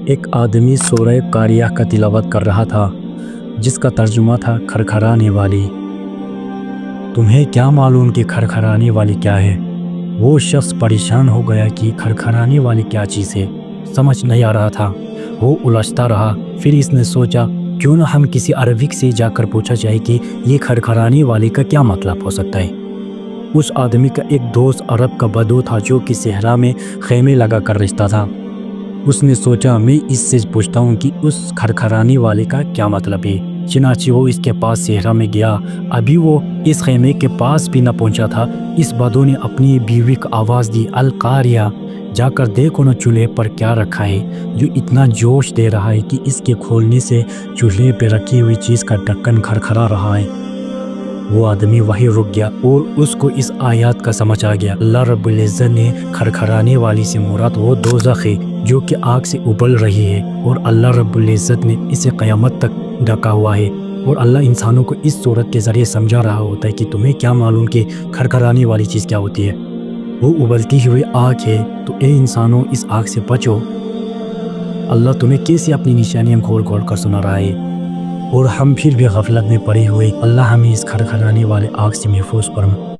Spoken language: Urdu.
ایک آدمی سورہ قاریہ کا تلاوت کر رہا تھا جس کا ترجمہ تھا کھڑکھڑانے والی۔ تمہیں کیا معلوم کہ کھڑکھڑانے والی کیا ہے؟ وہ شخص پریشان ہو گیا کہ کھڑکھڑانے والی کیا چیز ہے، سمجھ نہیں آ رہا تھا۔ وہ الجھتا رہا۔ پھر اس نے سوچا کیوں نہ ہم کسی عربک سے جا کر پوچھا جائے کہ یہ کھڑکھڑانے والی کا کیا مطلب ہو سکتا ہے۔ اس آدمی کا ایک دوست عرب کا بدو تھا جو کہ صحرا میں خیمے لگا کر رہتا تھا۔ اس نے سوچا میں اس سے پوچھتا ہوں کہ اس کھڑکھڑانے والے کا کیا مطلب ہے۔ چنانچہ وہ اس کے پاس صحرا میں گیا۔ ابھی وہ اس خیمے کے پاس بھی نہ پہنچا تھا، اس بدو نے اپنی بیوی کو آواز دی، القاریہ، جا کر دیکھو نہ چولہے پر کیا رکھا ہے جو اتنا جوش دے رہا ہے کہ اس کے کھولنے سے چولہے پہ رکھی ہوئی چیز کا ڈھکن کھڑکھڑا رہا ہے۔ وہ آدمی وہیں رک گیا اور اس کو اس آیات کا سمجھ آ گیا۔ اللہ رب العزت نے کھڑکھڑانے والی سے مراد وہ دوزخ ہے جو کہ آگ سے ابل رہی ہے، اور اللہ رب العزت نے اسے قیامت تک ڈھکا ہوا ہے۔ اور اللہ انسانوں کو اس صورت کے ذریعے سمجھا رہا ہوتا ہے کہ تمہیں کیا معلوم کہ کھڑکھڑانے والی چیز کیا ہوتی ہے۔ وہ ابلتی ہوئی آگ ہے، تو اے انسانوں اس آگ سے بچو۔ اللہ تمہیں کیسے اپنی نشانیاں کھول کھول کر سنا رہا ہے، اور ہم پھر بھی غفلت میں پڑے ہوئے۔ اللہ ہمیں اس کھڑکھڑانے والے آگ سے محفوظ فرمائے۔